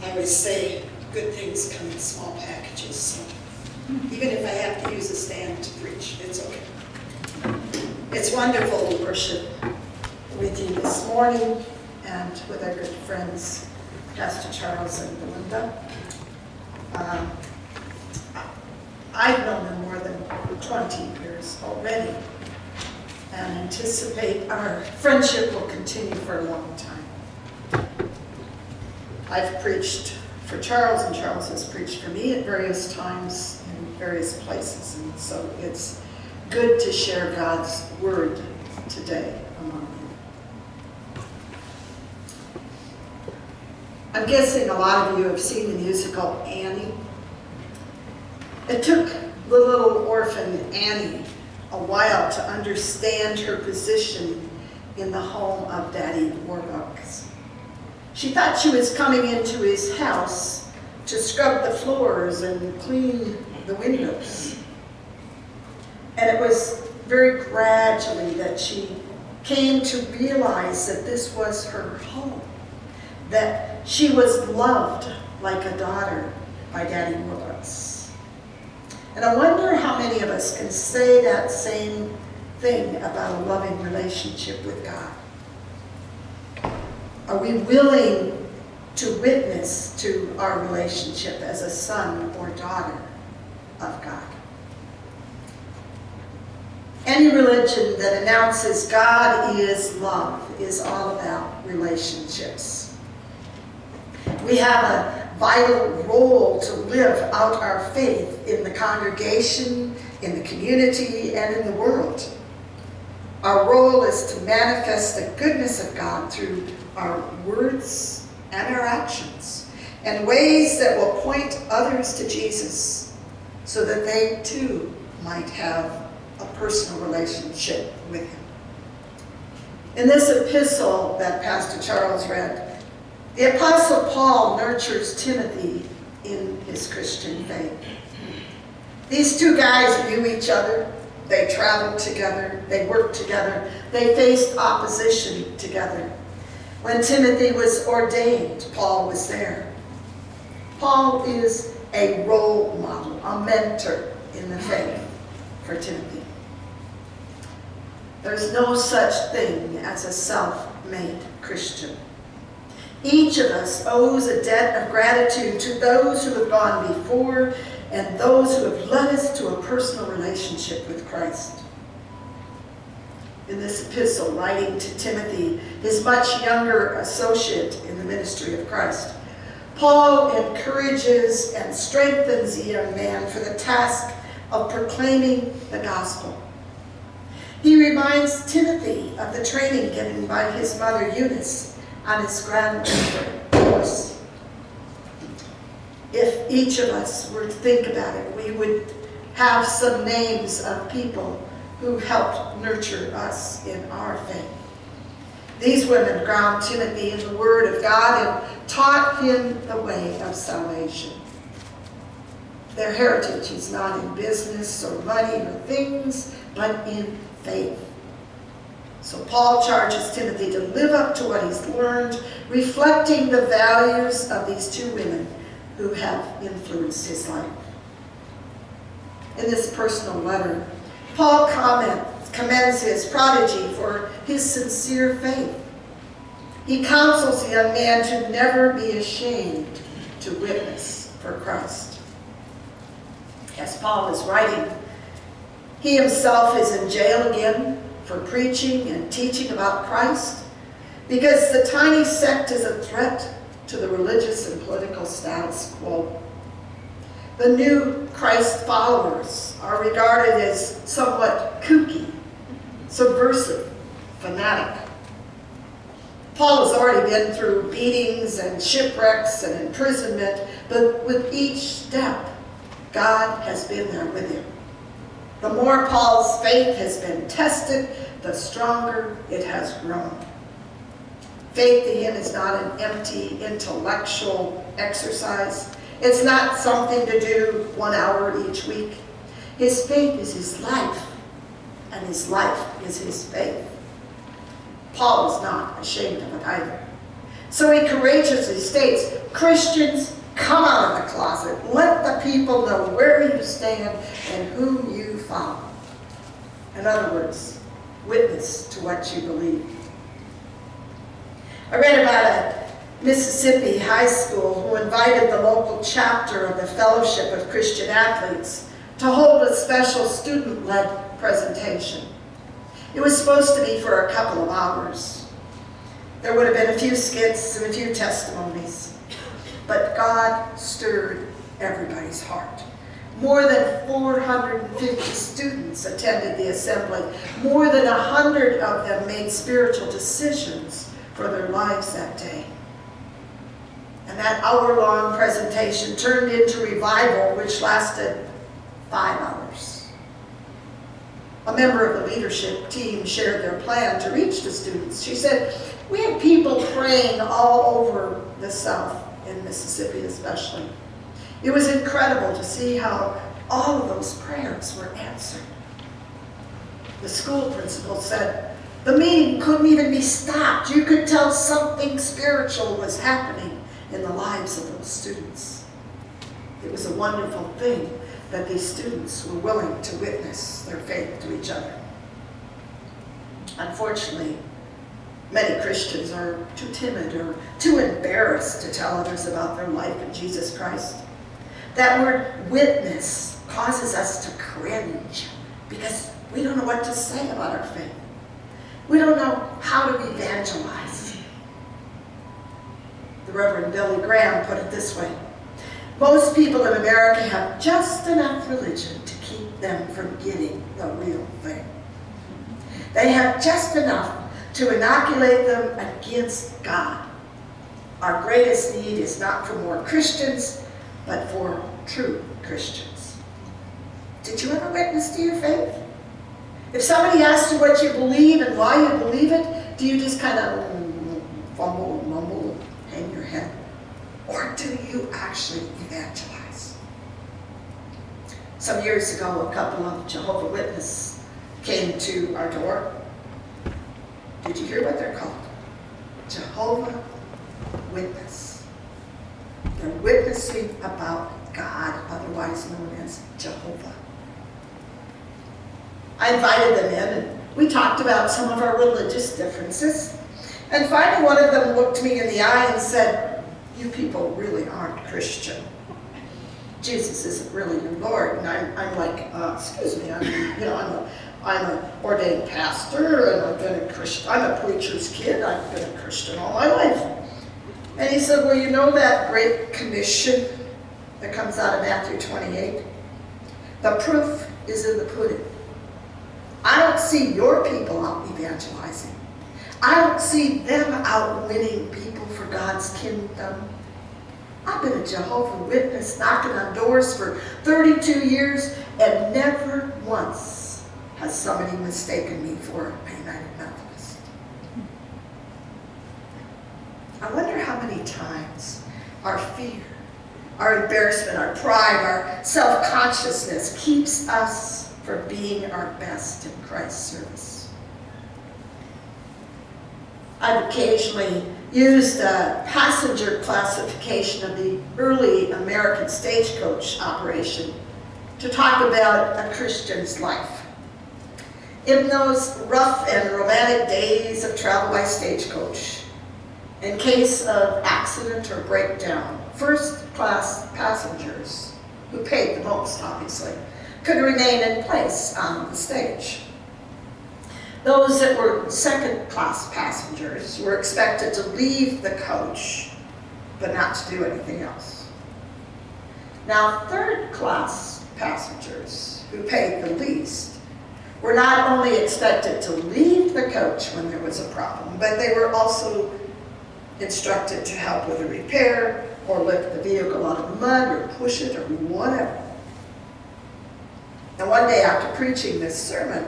I always say good things come in small packages, so even if I have to use a stand to preach, it's okay. It's wonderful to worship with you this morning and with our good friends, Pastor Charles and Belinda. I've known them more than 20 years already and anticipate our friendship will continue for a long time. I've preached for Charles, and Charles has preached for me at various times in various places, and so it's good to share God's word today among you. I'm guessing a lot of you have seen the musical Annie. It took the little orphan Annie a while to understand her position in the home of Daddy Warbucks. She thought she was coming into his house to scrub the floors and clean the windows. And it was very gradually that she came to realize that this was her home, that she was loved like a daughter by Daddy Warbucks. And I wonder how many of us can say that same thing about a loving relationship with God. Are we willing to witness to our relationship as a son or daughter of God? Any religion that announces God is love is all about relationships. We have a vital role to live out our faith in the congregation, in the community, and in the world. Our role is to manifest the goodness of God through our words and our actions, and ways that will point others to Jesus so that they too might have a personal relationship with him. In this epistle that Pastor Charles read, the Apostle Paul nurtures Timothy in his Christian faith. These two guys knew each other, they traveled together, they worked together, they faced opposition together. When Timothy was ordained, Paul was there. Paul is a role model, a mentor in the faith for Timothy. There's no such thing as a self-made Christian. Each of us owes a debt of gratitude to those who have gone before and those who have led us to a personal relationship with Christ. In this epistle, writing to Timothy, his much younger associate in the ministry of Christ, Paul encourages and strengthens the young man for the task of proclaiming the gospel. He reminds Timothy of the training given by his mother Eunice on his grandmother horse. If each of us were to think about it, we would have some names of people who helped nurture us in our faith. These women ground Timothy in the Word of God and taught him the way of salvation. Their heritage is not in business or money or things, but in faith. So Paul charges Timothy to live up to what he's learned, reflecting the values of these two women who have influenced his life. In this personal letter, Paul commends his prodigy for his sincere faith. He counsels the young man to never be ashamed to witness for Christ. As Paul is writing, he himself is in jail again for preaching and teaching about Christ because the tiny sect is a threat to the religious and political status quo. The new Christ followers are regarded as somewhat kooky, subversive, fanatic. Paul has already been through beatings and shipwrecks and imprisonment, but with each step, God has been there with him. The more Paul's faith has been tested, the stronger it has grown. Faith to him is not an empty intellectual exercise. It's not something to do 1 hour each week. His faith is his life, and his life is his faith. Paul is not ashamed of it either. So he courageously states, Christians, come out of the closet. Let the people know where you stand and whom you follow. In other words, witness to what you believe. I read about a Mississippi high school who invited the local chapter of the Fellowship of Christian Athletes to hold a special student-led presentation. It was supposed to be for a couple of hours. There would have been a few skits and a few testimonies, but God stirred everybody's heart. More than 450 students attended the assembly. More than 100 of them made spiritual decisions for their lives that day. And that hour-long presentation turned into revival, which lasted 5 hours. A member of the leadership team shared their plan to reach the students. She said, we had people praying all over the South, in Mississippi especially. It was incredible to see how all of those prayers were answered. The school principal said, the meeting couldn't even be stopped. You could tell something spiritual was happening in the lives of those students. It was a wonderful thing that these students were willing to witness their faith to each other. Unfortunately, many Christians are too timid or too embarrassed to tell others about their life in Jesus Christ. That word witness causes us to cringe because we don't know what to say about our faith. We don't know how to evangelize. The Reverend Billy Graham put it this way: most people in America have just enough religion to keep them from getting the real thing. They have just enough to inoculate them against God. Our greatest need is not for more Christians, but for true Christians. Did you ever witness to your faith? If somebody asks you what you believe and why you believe it, do you just kind of fumble, mumble, hang your head? Or do you actually evangelize? Some years ago, a couple of Jehovah's Witnesses came to our door. Did you hear what they're called? Jehovah's Witness. They're witnessing about God, otherwise known as Jehovah. I invited them in and we talked about some of our religious differences. And finally one of them looked me in the eye and said, you people really aren't Christian. Jesus isn't really your Lord. And I'm like, excuse me, I'm an ordained pastor and I've been a Christian. I'm a preacher's kid. I've been a Christian all my life. And he said, well, you know that great commission that comes out of Matthew 28? The proof is in the pudding. I don't see your people out evangelizing. I don't see them out winning people for God's kingdom. I've been a Jehovah's Witness knocking on doors for 32 years and never once has somebody mistaken me for a United Methodist. I wonder how many times our fear, our embarrassment, our pride, our self-consciousness keeps us from being our best in Christ's service. I've occasionally used a passenger classification of the early American stagecoach operation to talk about a Christian's life. In those rough and romantic days of travel by stagecoach, in case of accident or breakdown, first-class passengers, who paid the most, obviously, could remain in place on the stage. Those that were second-class passengers were expected to leave the coach, but not to do anything else. Now, third-class passengers, who paid the least, were not only expected to leave the coach when there was a problem, but they were also instructed to help with a repair, or lift the vehicle out of the mud, or push it, or whatever. And one day after preaching this sermon,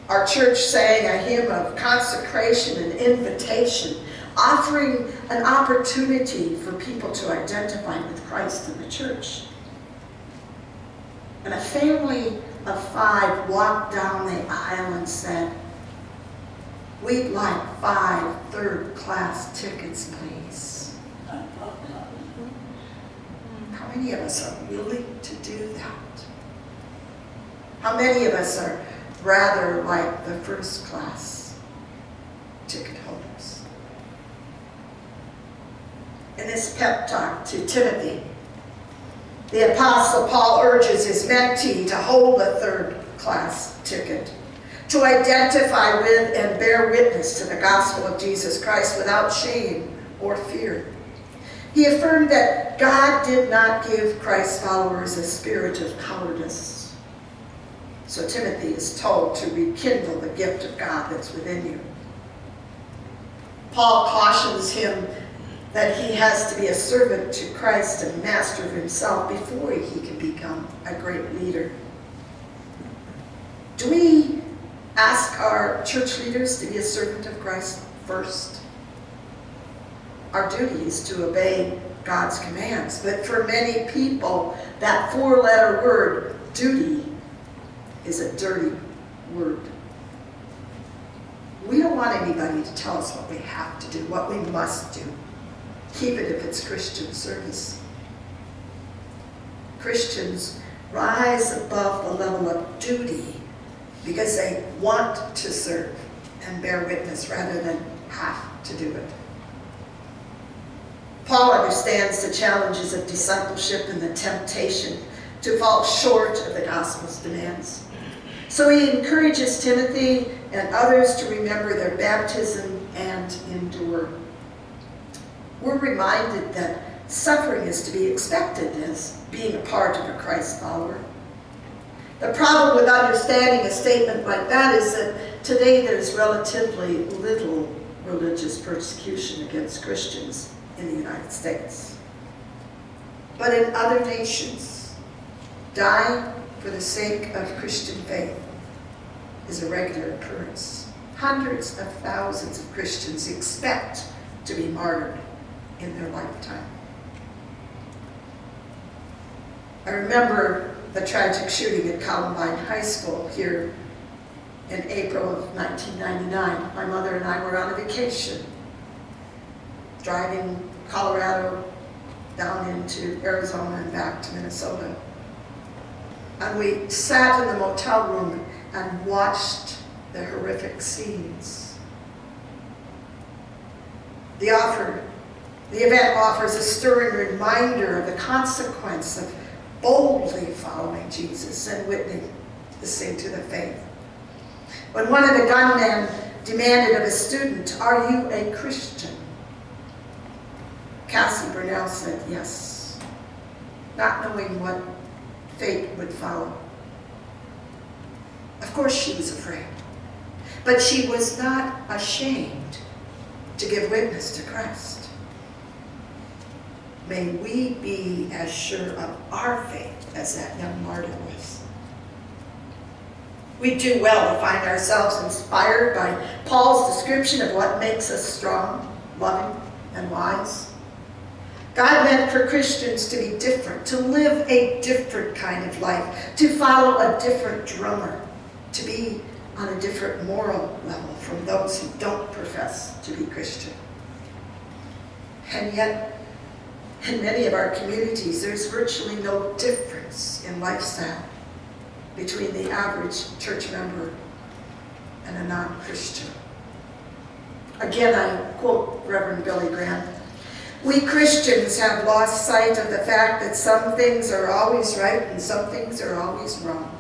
our church sang a hymn of consecration and invitation, offering an opportunity for people to identify with Christ in the church. And a family of 5 walked down the aisle and said, We'd like 5 third-class tickets, please. How many of us are willing to do that? How many of us are rather like the first-class ticket holders? In this pep talk to Timothy, the Apostle Paul urges his mentee to hold a third-class ticket, to identify with and bear witness to the gospel of Jesus Christ without shame or fear. He affirmed that God did not give Christ's followers a spirit of cowardice. So Timothy is told to rekindle the gift of God that's within you. Paul cautions him that he has to be a servant to Christ and master of himself before he can become a great leader. Do we ask our church leaders to be a servant of Christ first? Our duty is to obey God's commands, but for many people, that 4-letter word, duty, is a dirty word. We don't want anybody to tell us what we have to do, what we must do, even if it's Christian service. Christians rise above the level of duty because they want to serve and bear witness rather than have to do it. Paul understands the challenges of discipleship and the temptation to fall short of the gospel's demands. So he encourages Timothy and others to remember their baptism and endure. We're reminded that suffering is to be expected as being a part of a Christ follower. The problem with understanding a statement like that is that today there's relatively little religious persecution against Christians in the United States. But in other nations, dying for the sake of Christian faith is a regular occurrence. Hundreds of thousands of Christians expect to be martyred in their lifetime. I remember the tragic shooting at Columbine High School here in April of 1999. My mother and I were on a vacation, driving Colorado down into Arizona and back to Minnesota. And we sat in the motel room and watched the horrific scenes. The event offers a stirring reminder of the consequence of boldly following Jesus and witnessing to the faith. When one of the gunmen demanded of a student, "Are you a Christian?" Cassie Burnell said yes, not knowing what fate would follow. Of course she was afraid, but she was not ashamed to give witness to Christ. May we be as sure of our faith as that young martyr was. We do well to find ourselves inspired by Paul's description of what makes us strong, loving, and wise. God meant for Christians to be different, to live a different kind of life, to follow a different drummer, to be on a different moral level from those who don't profess to be Christian. And yet, in many of our communities, there's virtually no difference in lifestyle between the average church member and a non-Christian. Again, I quote Reverend Billy Graham, "We Christians have lost sight of the fact that some things are always right and some things are always wrong.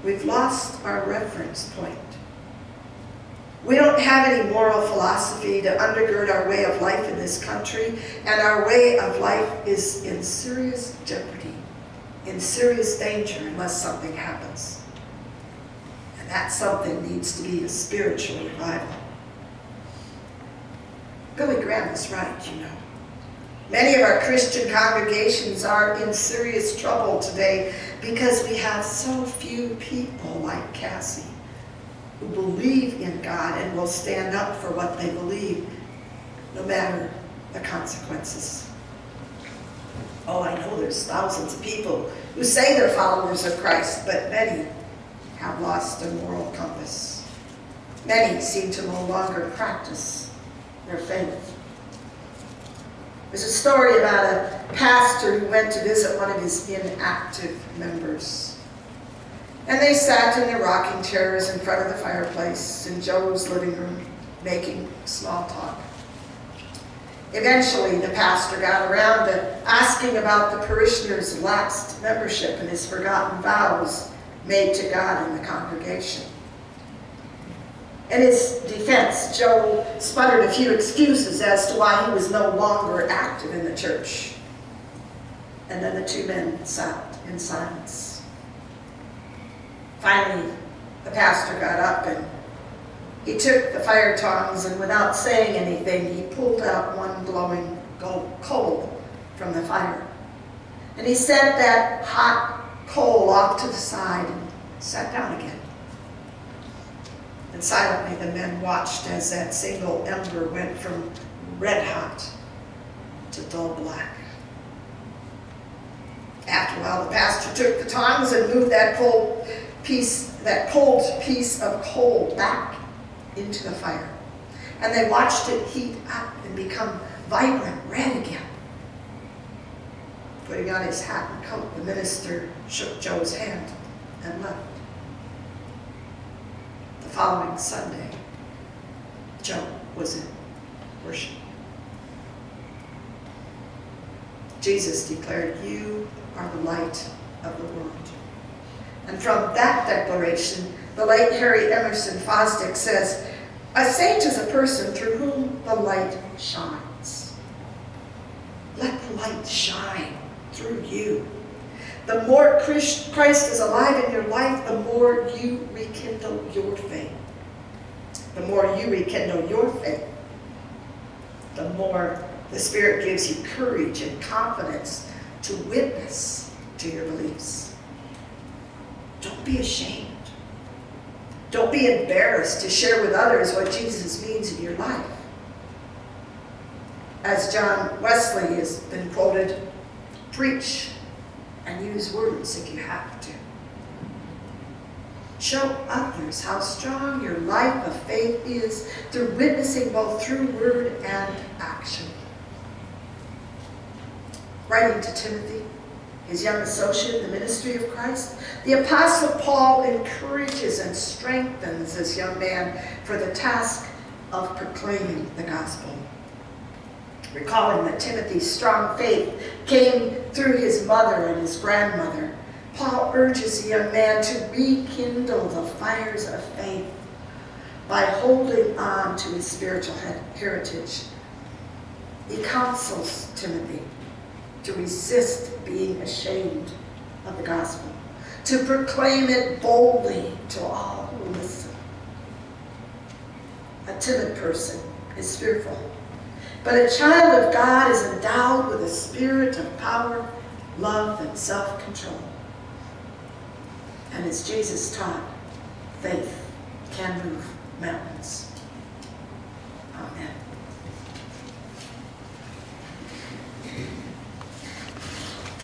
We've lost our reference point. We don't have any moral philosophy to undergird our way of life in this country, and our way of life is in serious jeopardy, in serious danger unless something happens. And that something needs to be a spiritual revival." Billy Graham is right, you know. Many of our Christian congregations are in serious trouble today because we have so few people like Cassie who believe in God and will stand up for what they believe, no matter the consequences. Oh, I know there's thousands of people who say they're followers of Christ, but many have lost their moral compass. Many seem to no longer practice their faith. There's a story about a pastor who went to visit one of his inactive members. And they sat in their rocking chairs in front of the fireplace in Joe's living room, making small talk. Eventually, the pastor got around to asking about the parishioner's lapsed membership and his forgotten vows made to God in the congregation. In his defense, Joe sputtered a few excuses as to why he was no longer active in the church. And then the two men sat in silence. Finally, the pastor got up and he took the fire tongs, and without saying anything, he pulled out one glowing coal from the fire. And he set that hot coal off to the side and sat down again. And silently the men watched as that single ember went from red hot to dull black. After a while, the pastor took the tongs and moved that cold piece of coal back into the fire. And they watched it heat up and become vibrant red again. Putting on his hat and coat, the minister shook Joe's hand and left. The following Sunday, Joe was in worship. Jesus declared, "You are the light of the world." And from that declaration, the late Harry Emerson Fosdick says, "A saint is a person through whom the light shines." Let the light shine through you. The more Christ is alive in your life, the more you rekindle your faith. The more you rekindle your faith, the more the Spirit gives you courage and confidence to witness to your beliefs. Don't be ashamed. Don't be embarrassed to share with others what Jesus means in your life. As John Wesley has been quoted, preach and use words if you have to. Show others how strong your life of faith is through witnessing both through word and action. Writing to Timothy, his young associate in the ministry of Christ, the Apostle Paul encourages and strengthens this young man for the task of proclaiming the gospel. Recalling that Timothy's strong faith came through his mother and his grandmother, Paul urges the young man to rekindle the fires of faith by holding on to his spiritual heritage. He counsels Timothy to resist being ashamed of the gospel, to proclaim it boldly to all who listen. A timid person is fearful, but a child of God is endowed with a spirit of power, love, and self-control. And as Jesus taught, faith can move mountains.